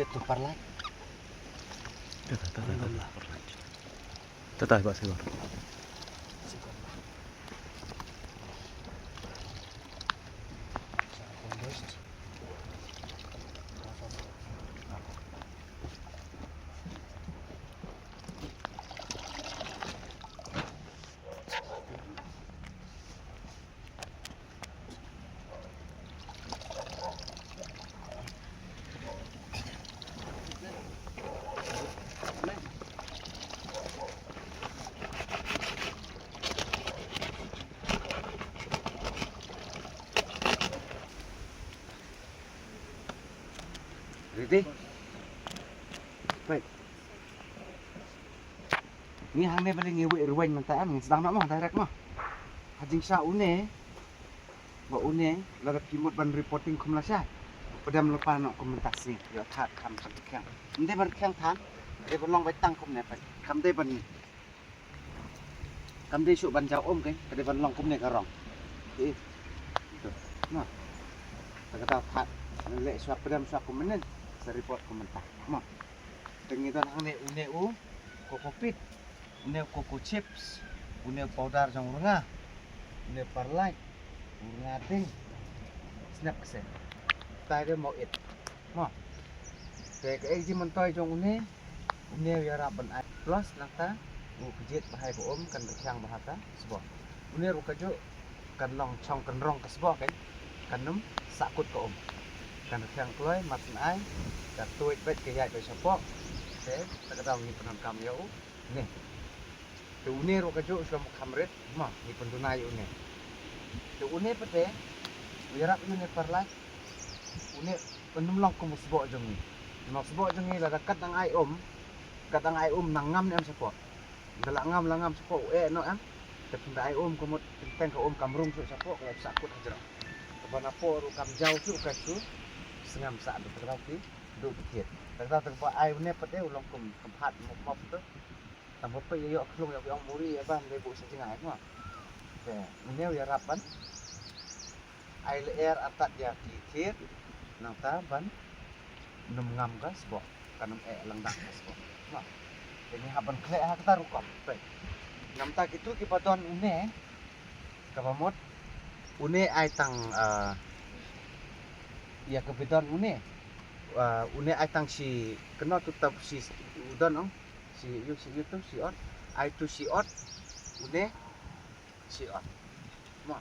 Ulit tu parlay. Tatay ba siguro? Ready? Baik. Ni hang ni paling ngiwi ruwen mentaan ngin sedang nak mah direct mah. Hajing sa une. Ba une la pimut ban reporting kum la sa. Padam lepa nak komentar ni. Yo that kam sak kyang. Ndai ban kyang than. Ai ban long bai tang kum ne pa. Kam dai ban ni. Kam dai su ban jau om kai. Kadai ban long kum ne ka rong. Ti. Nah. Tak kata that. Lek suap padam suap kum menen. Report komentar. Mah. Tengitan hang ne une u koko pit, une koko chips, une powder jong renga, une parlay, renga ting, snap kese. Tai dia mau it. Mah. Kayak ji mentoy jong une ya raban ai plus nata u kejit bahai ko om kan berkyang bahata sebuah. Une ru kajo kan long chong kan rong ka sebuah kan. Kanum sakut ko om. Kan berkyang kloy matin ai dan tuit bet kayaไปเฉพาะ Oke, tak kata ni penangkam ya u. Nih. Tu une ro kajo suam kamret, mah ni penduna yu ne. Tu une pete, wirak une parlay. Une penum long ko musbo jong ni. Nok sbo jong ni la dekat nang ai om. Kat nang ai om nang ngam ni am sepo. Dalak ngam la ngam sepo no am. Tapi ai om ko mot teng ko om kamrung su sepo ko sakut hajra. Bana po ru kam jau su ka su. Sengam sa du berarti du pikir. Kita tempat air ni pada ulang kum tempat mop tu. Tanpa apa yo kelung yo yang muri apa mlebu sejengah semua. Okey, ini ya rapan. Air atat dia kikir nang ta ban num ngam ka sebab kanum lang dak sebab. Nah. Ini haban klek ha kita rukam. Baik. Ngam ta gitu ki padon une ka pamot une ai tang ya kebetulan une une ai tang si kena tutap si udon ong si tu si ot ai tu si ot une si ot ma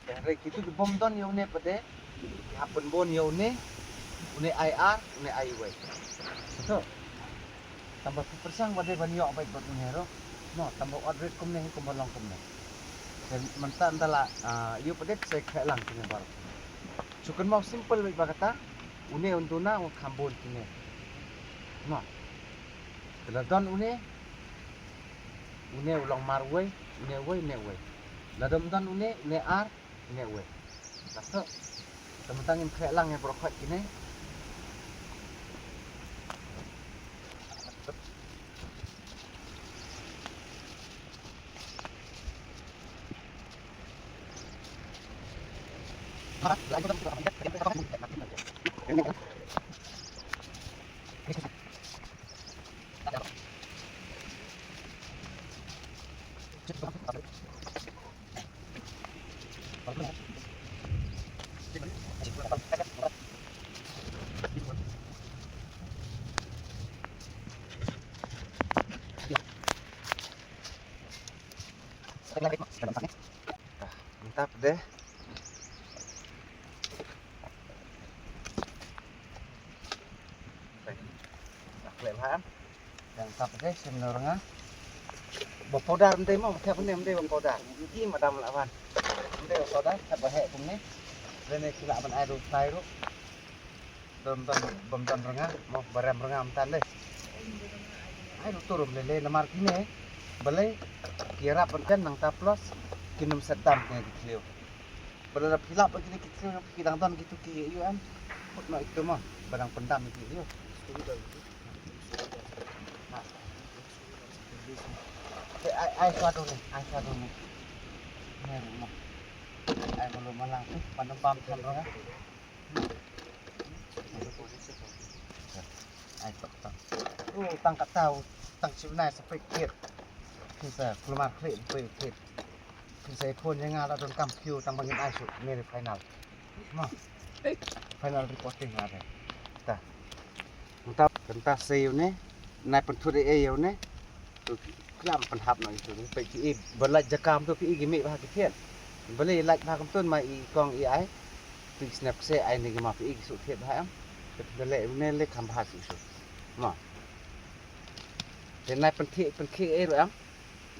dari gitu di bom don ya une pade happen bon ya une ai ar une ai we so tambah persang pade ban yo baik bat une ro no tambah order kum ne kum bolong kum ne dan mentan tala yo pade saya khalang kini bar sukan mau simple baik kata une untuna o kambon kini. Nah. Keladon une ulang marwe, une we. Ladom don une ar, une we. Lasto teman-teman kayak lang yang berokok kini. Mantap deh. Lelhan dan tapde sebenarnya bapodar ente mau siap ente bapodar iki madam lawan ente bapodar siap he kumne rene sila ban air sai ru don bom don renga mau barem renga amtan deh air turun lele lamar kine balai kira perken nang taplos kinum sedam kene kecil balai pilap begini kecil kidang don gitu ki yu am put no itu mah barang pendam iki yu ai suatu nih. Nih rumah. Ai belum malang tuh, pandang pam kan Ai tok tok. Tang kat tahu, tang sebenarnya sepikir. Bisa keluar klik pikir. Bisa pun yang ada dalam kampiu tang bangin aisu mirip final. Mah. Final reporting ada. Tah. Entah sale ni, naik pentur eu ni. Tu kelam penhap nak itu. Pergi berlaj jakam tu pergi gimik bah kian. Beli laj bah kamtun mai kong ai. Pergi snap se ai ni gemah pergi su thiet bah am. Beli ni le kam bah su. Mah. Dan naik penthi eu am.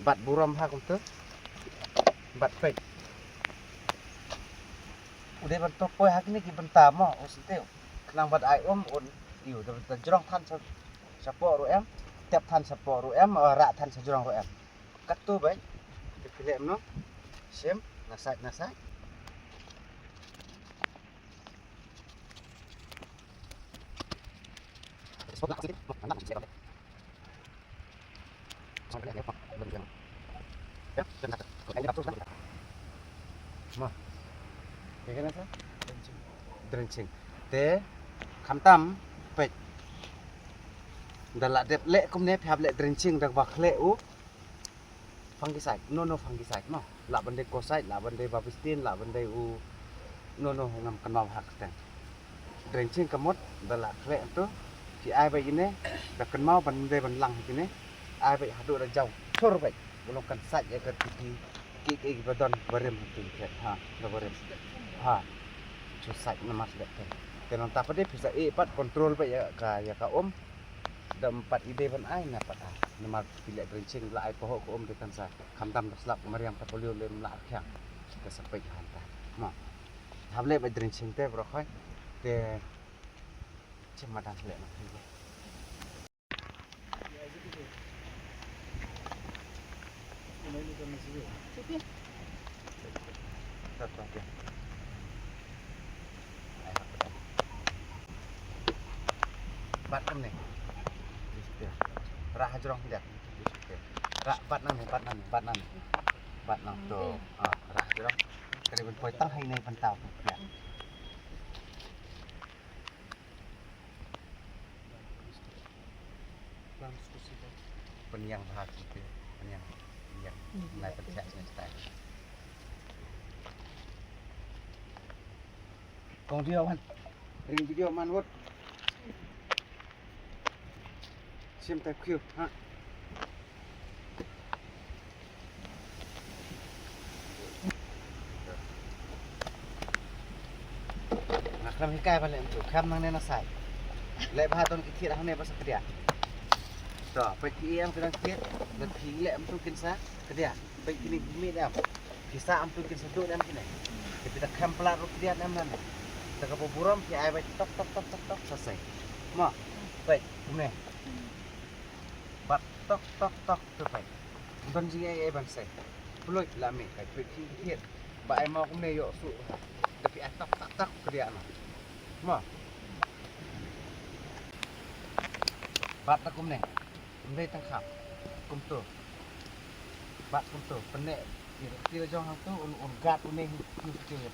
Bat buram bah kamtun. Bat pek. Udah bentuk poi hak ni ki bentar mah usiteu. Kenang bat ai on yêu ta jrong than support ro em tep than support ro em ra than jrong ro em cắt tu vậy cái lem nó xem là sạch mà cái này sao drenching te khám tâm pek dalam dep lek kum ne phap lek drenching dak wak lek u fungicide no fungicide no la bende kosite la bende babistin la bende u no ngam kanam hak ten drenching kamot dalam lek tu si ai vậy ini dak kan mau bende ban lang ini ai vậy hadu da jauh thur vậy belum kan sạch ya ke ki badon barem tu ha da barem ha chu sạch na mas lek ten dan tak pada bisa pat kontrol pak ya ka om dan 4 ide ban ai na pat nama pilih drenching la ai pohok om de kan sa khamtam slap mariam portfolio lem la khyang ka sampai hanta ma hable ba drenching te bro khoi te chemadan le na bat kam ni rah jrong tidak rak bat nam tu rah jrong kali ben poi tang hai nei ban tau ya penyang bahas itu penyang yang naik pencak semesta kong dia man ring video man wot xem tay kêu ha nak ram hikai balik untuk kam nang nena sai lek bahaton kithit hang ne pas kedia to pergi am kedang kithit dan pi lek am tu kinsa kedia baik kini bumi am kisah am tu kinsa tu am kini kita kam pelat ru kedia am nan ta ka buram pi ai baik tok selesai ma baik bumi tok tu baik ban ji ai ban sai puloi la me kai pergi kithit ba ai mau kum ne yo su tapi tok kedia na ma bat takum ne mbe tang khap kum tu bat kum tu penek kira jong hang tu un gat une hu kira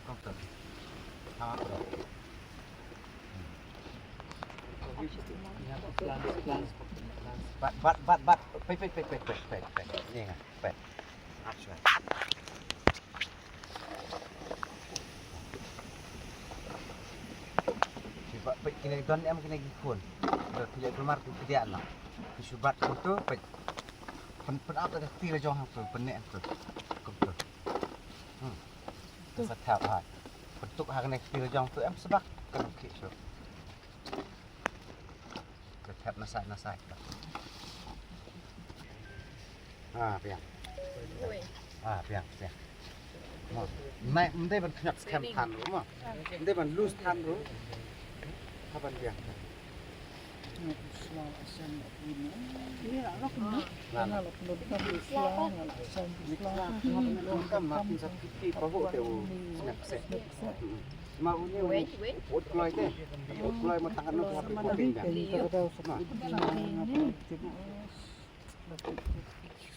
kum tu ha bat pe ni nga pe action baik kini don em kini gikun tidak keluar tu tidak lah subat tu baik pen apa dah tira jong hang tu penek tu tu satap ha bentuk hang ni tira jong tu em sebab kan okey so ketap nasai piang piang naik mendai ban khnyak scam than ru ma mendai ban loose than ru kapan piang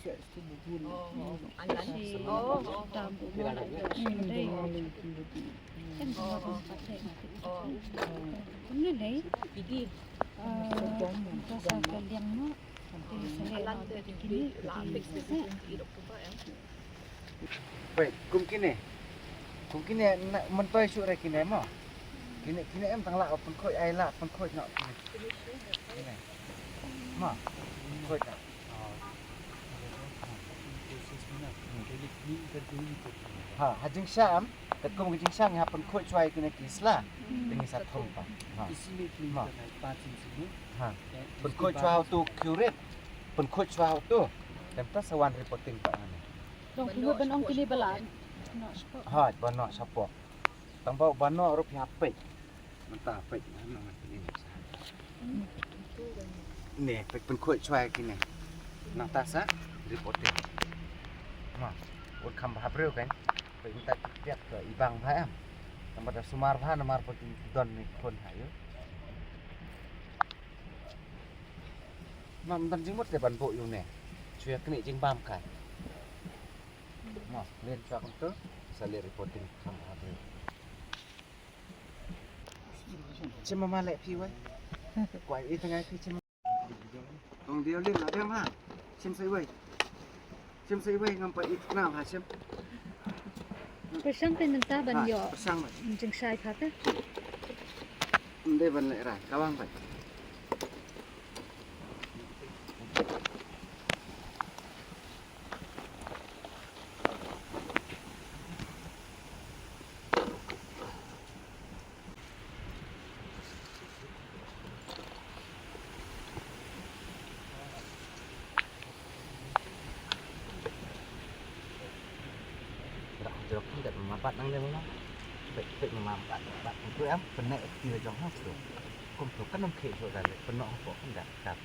Baik, kum kini nak mentoy syuk re kini mo. Kini em tang la open khoi ai la open khoi nak kini. Mo. Khoi nak. Ha, hajing syam, kat kum hajing syam ya open khoi cuai kini kisla. Dengan satu pa. Ha. Mo. Ha. Open khoi cuai tu curate. Open khoi cuai tu. Dan pas sawan reporting pak ni. Dong tunggu benong kini belan. Ha, bano sapok. Tang bau bano rup hapik. Mentah hapik mana ini. Ni, pen kuat cuai kini. Nang tasa reporting. Ma, ud kam habreu kan. Pe minta tiap ke ibang pha am. Tang pada sumar pha namar poti don ni kon hayo. Mam tan jing mot de ban bo yu ne. Cuai kini jing bam kan. Nah, lihat cuaca itu, saya lihat reporting sama April. Cuma malek piwai, kuai itu ngai pi cuma. Tong dia lihat ada mah, cim saya wei ngampai itu kenapa cim? Persang kan mentah ban yo. Persang mah. Jeng sai kata. Ndai ban lek rai, kawang bai. Jeruk ni dah memapat nang dia mana? Pek memapat, pat itu am penek dia jong hak tu. Kum tu kan nam khek so dah le, penek apa kan dah kat.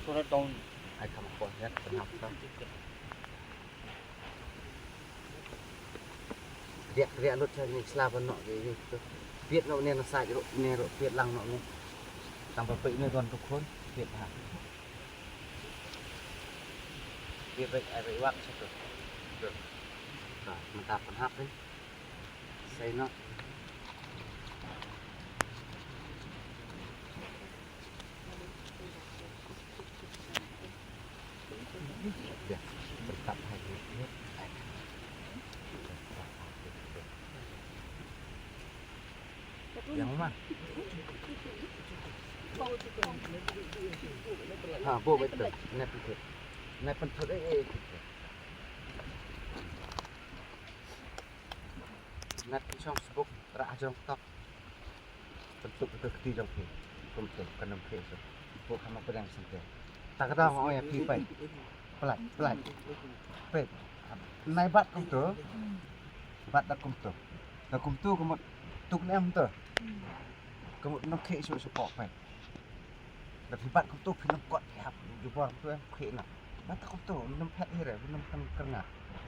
Surat dong ai kam apa ya penap tak. Dia lut cari ni sela penek dia tu. Piet nak ni nak sai jeruk ni rok piet lang nak ni. Tambah pek ni tuan tukun, piet ha. Dia baik air wak satu. Nah, mentah penhap ni. Saya nak. Ya, berkat hati ni. Yang mana? Ha, bo betul. Nak betul. Nak pentut Nak trong sebuk ra jong tok. Bentuk betul keti jong ki. Bentuk kanam ke so. Bo kama pedang sente. Tak kata ngoi ya pi pai. Pelat. Pet. Nai bat kum tu. Bat dak kum tu. Dak kum tu kumut tuk nem tu. Kumut nok ke so pok pai. Dak bat kum tu pinam kot hap. Ju bor tu ke nak. Mata kum tu nem pet ni re, nem kan kerna.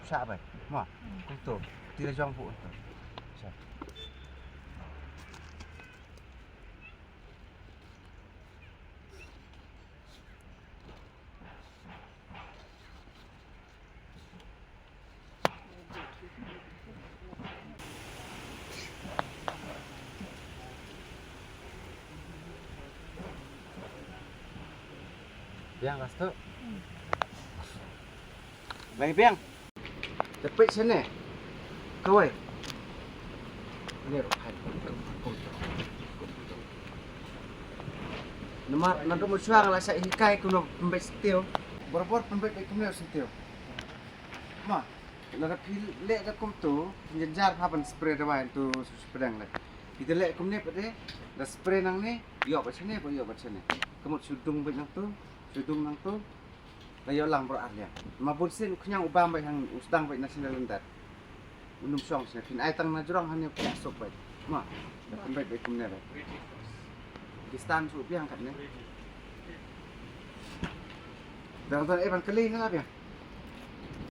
Sa bai. Ma. Kum tu. Tira jong bu tu. Biang kas tu. Baik biang. Cepet sini. Kau ni rohan. Nomor nanti musuh lah saya hikai kuno pembek setiu. Berapa pembek kuno setiu. Ma, nak pilih lek dah kum tu, jenjar hapan spray dah wain tu pedang lek. Kita lek kum ni pada, dah spray nang ni, yo macam ni, yo macam ni. Kamu sudung banyak tu. Sudung nang tu layo lang bro arya mabul sin kunyang ubam bai hang usdang bai nasional lentar unum song sina pin ai tang na jurang hanya pia sok bai ma da bai bai kumne bai kistan su piang kat ne dang tan evan kali na biang